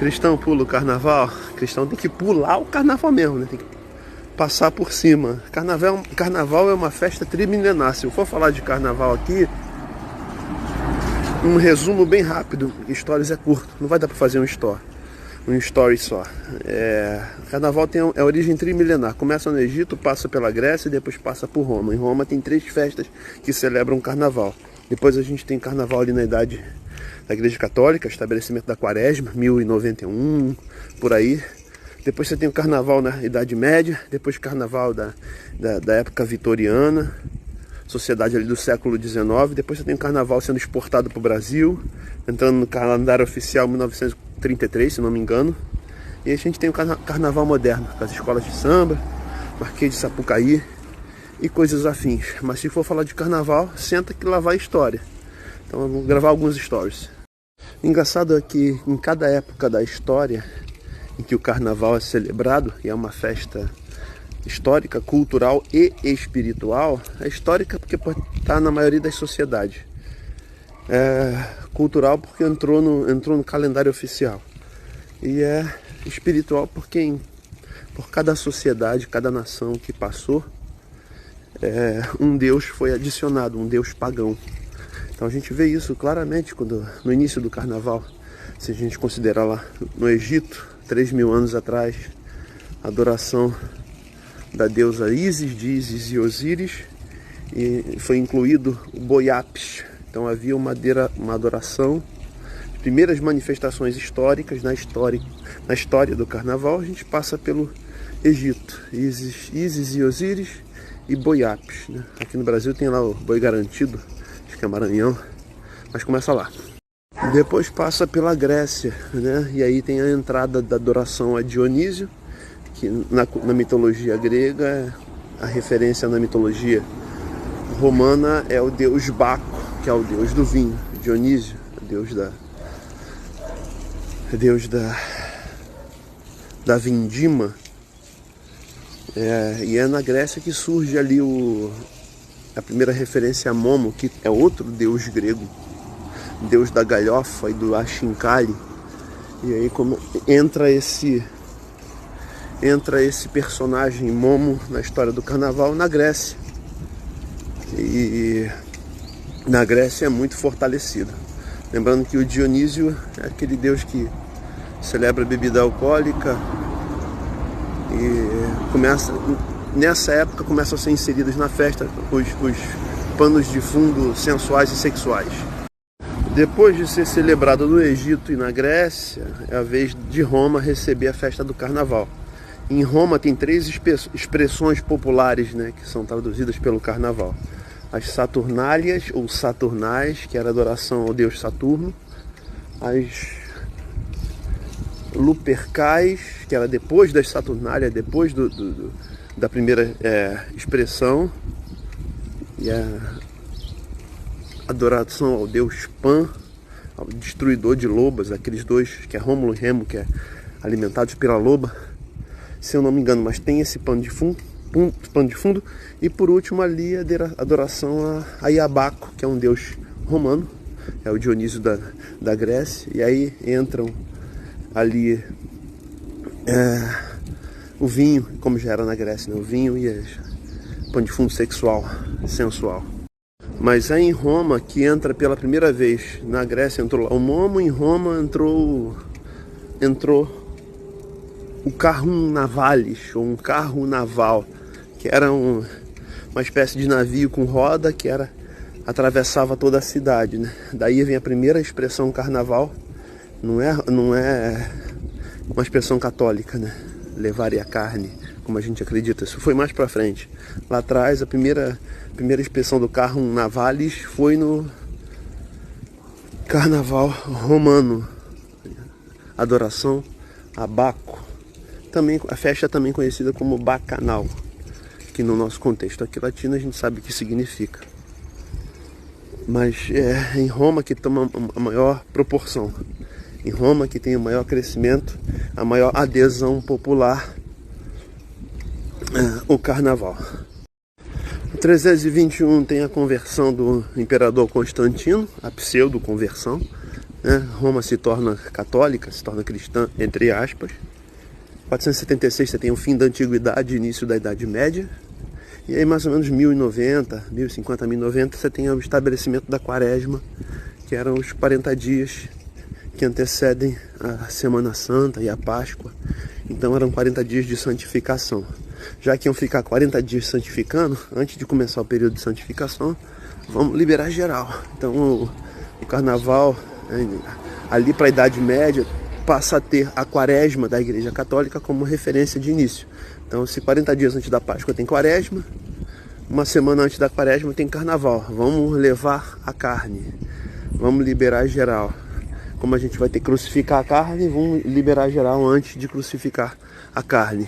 Cristão pula o carnaval. Cristão tem que pular o carnaval mesmo, né? Tem que passar por cima. Carnaval é uma festa trimilenar. Se eu for falar de carnaval aqui, um resumo bem rápido. Stories é curto, não vai dar para fazer um story só. Carnaval tem a origem trimilenar. Começa no Egito, passa pela Grécia e depois passa por Roma. Em Roma tem 3 festas que celebram o carnaval. Depois a gente tem carnaval ali na idade da Igreja Católica, estabelecimento da Quaresma, 1091, por aí. Depois você tem o carnaval na Idade Média, depois o carnaval da época vitoriana, sociedade ali do século XIX. Depois você tem o carnaval sendo exportado para o Brasil, entrando no calendário oficial 1933, se não me engano. E a gente tem o carnaval moderno, com as escolas de samba, Marquês de Sapucaí e coisas afins. Mas se for falar de carnaval, senta que lá vai a história. Então eu vou gravar alguns stories. Engraçado é que em cada época da história em que o carnaval é celebrado, e é uma festa histórica, cultural e espiritual, é histórica porque está na maioria das sociedades. É cultural porque entrou no calendário oficial. E é espiritual porque por cada sociedade, cada nação que passou, um deus foi adicionado, um deus pagão. Então a gente vê isso claramente no início do carnaval. Se a gente considerar lá no Egito, 3.000 anos atrás, a adoração da deusa Ísis, de Ísis e Osíris, e foi incluído o boi Apis. Então havia uma adoração. As primeiras manifestações históricas na história do carnaval, a gente passa pelo Egito, Ísis e Osíris e boi Apis, né? Aqui no Brasil tem lá o boi garantido, acho que é Maranhão, mas começa lá. Depois passa pela Grécia, né? E aí tem a entrada da adoração a Dionísio, que na mitologia grega, a referência na mitologia romana é o deus Baco, que é o deus do vinho. Dionísio, deus da vindima. E é na Grécia que surge ali a primeira referência a Momo, que é outro deus grego, deus da galhofa e do achincalhe. E aí entra esse personagem Momo na história do carnaval na Grécia. E na Grécia é muito fortalecido. Lembrando que o Dionísio é aquele deus que celebra bebida alcoólica, e nessa época começam a ser inseridos na festa os panos de fundo sensuais e sexuais. Depois de ser celebrado no Egito e na Grécia, é a vez de Roma receber a festa do carnaval. Em Roma tem 3 expressões populares, né, que são traduzidas pelo carnaval. As Saturnálias ou Saturnais, que era adoração ao deus Saturno. As Lupercais, que era depois das Saturnálias, depois da primeira expressão. E a adoração ao deus Pan, ao destruidor de lobas, aqueles dois, que é Rômulo e Remo, que é alimentados pela loba, se eu não me engano, mas tem esse pano de fundo. E por último ali a adoração a Iabaco, que é um deus romano, é o Dionísio da Grécia. E aí entram ali o vinho, como já era na Grécia, né? O vinho e o pano de fundo sexual, sensual. Mas é em Roma que entra pela primeira vez. Na Grécia entrou lá o Momo, em Roma entrou o carrum navalis, ou um carro naval, que era uma espécie de navio com roda que atravessava toda a cidade, né? Daí vem a primeira expressão carnaval. Não é uma expressão católica, né? Levar a carne, como a gente acredita. Isso foi mais para frente. Lá atrás, a primeira expressão do carrum navalis foi no carnaval romano. Adoração a Baco. Também, a festa é também conhecida como Bacanal, que no nosso contexto aqui latino a gente sabe o que significa. Mas é em Roma que toma a maior proporção. Em Roma que tem o maior crescimento, a maior adesão popular, o carnaval. Em 321 tem a conversão do imperador Constantino, a pseudo-conversão, né? Roma se torna católica, se torna cristã, entre aspas. 476 você tem o fim da Antiguidade, início da Idade Média. E aí mais ou menos 1090, 1050, 1090 você tem o estabelecimento da Quaresma, que eram os 40 dias que antecedem a Semana Santa e a Páscoa. Então eram 40 dias de santificação. Já que iam ficar 40 dias santificando, antes de começar o período de santificação, vamos liberar geral. Então o carnaval, ali para a Idade Média, passa a ter a Quaresma da Igreja Católica como referência de início. Então, se 40 dias antes da Páscoa tem Quaresma, uma semana antes da Quaresma tem Carnaval. Vamos levar a carne, vamos liberar geral. Como a gente vai ter que crucificar a carne, vamos liberar geral antes de crucificar a carne.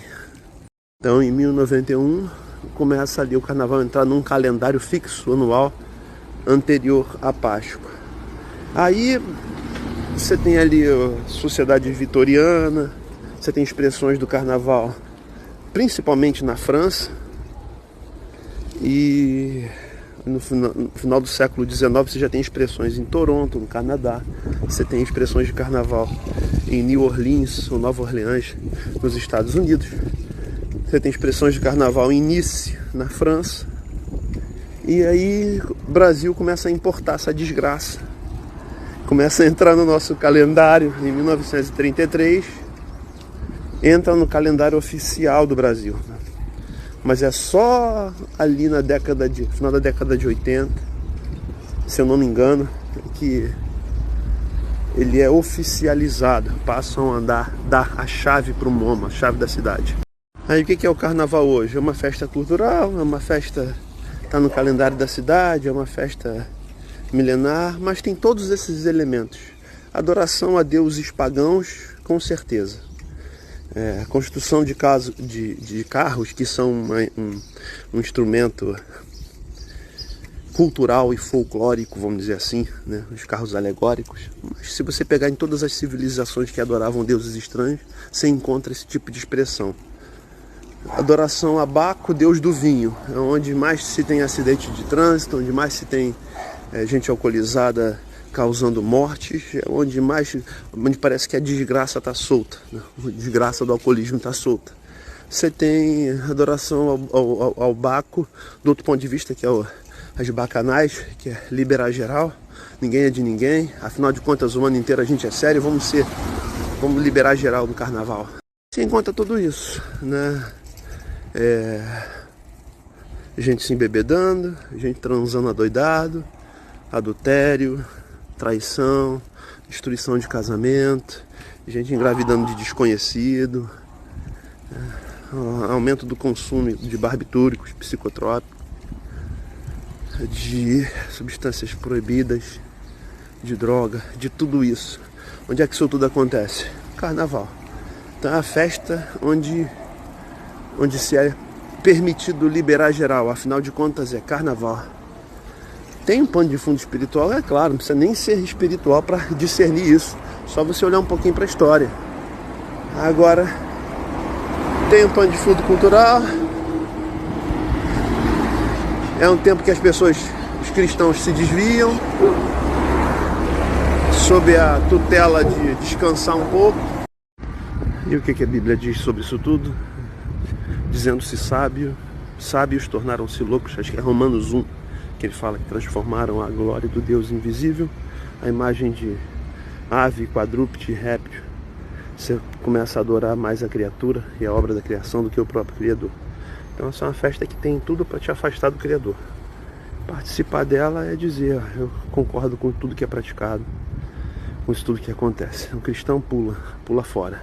Então, em 1091, começa ali o Carnaval a entrar num calendário fixo anual anterior à Páscoa. Aí você tem ali a sociedade vitoriana, você tem expressões do Carnaval, principalmente na França, e no final do século XIX você já tem expressões em Toronto, no Canadá, você tem expressões de Carnaval em New Orleans ou Nova Orleans, nos Estados Unidos, você tem expressões de Carnaval em Nice, na França, e aí o Brasil começa a importar essa desgraça, começa a entrar no nosso calendário em 1933, entra no calendário oficial do Brasil. Mas é só ali na final da década de 80, se eu não me engano, que ele é oficializado, passam a dar a chave para o MoMA, a chave da cidade. Aí o que é o Carnaval hoje? É uma festa cultural, é uma festa, está no calendário da cidade, é uma festa milenar, mas tem todos esses elementos. Adoração a deuses pagãos, com certeza. A construção de carros, que são um instrumento cultural e folclórico, vamos dizer assim, né? Os carros alegóricos. Mas se você pegar em todas as civilizações que adoravam deuses estranhos, você encontra esse tipo de expressão. Adoração a Baco, deus do vinho, é onde mais se tem acidente de trânsito, onde mais se tem gente alcoolizada causando mortes, onde parece que a desgraça está solta, né? A desgraça do alcoolismo está solta. Você tem adoração ao Baco, do outro ponto de vista, que é as bacanais, que é liberar geral, ninguém é de ninguém, afinal de contas o ano inteiro a gente é sério, vamos liberar geral no Carnaval. Você encontra tudo isso, né? Gente se embebedando, gente transando adoidado, adultério, traição, destruição de casamento, gente engravidando de desconhecido, aumento do consumo de barbitúricos, psicotrópicos, de substâncias proibidas, de droga, de tudo isso. Onde é que isso tudo acontece? Carnaval. Então é a festa onde se é permitido liberar geral, afinal de contas é Carnaval. Tem um pano de fundo espiritual, é claro, não precisa nem ser espiritual para discernir isso. Só você olhar um pouquinho para a história. Agora, tem um pano de fundo cultural. É um tempo que os cristãos se desviam, sob a tutela de descansar um pouco. E o que a Bíblia diz sobre isso tudo? Dizendo-se sábios tornaram-se loucos. Acho que é Romanos 1. Que ele fala que transformaram a glória do Deus invisível, a imagem de ave, quadrúpede, réptil. Você começa a adorar mais a criatura e a obra da criação do que o próprio Criador. Então essa é uma festa que tem tudo para te afastar do Criador. Participar dela é dizer, eu concordo com tudo que é praticado, com isso tudo que acontece. O cristão pula fora.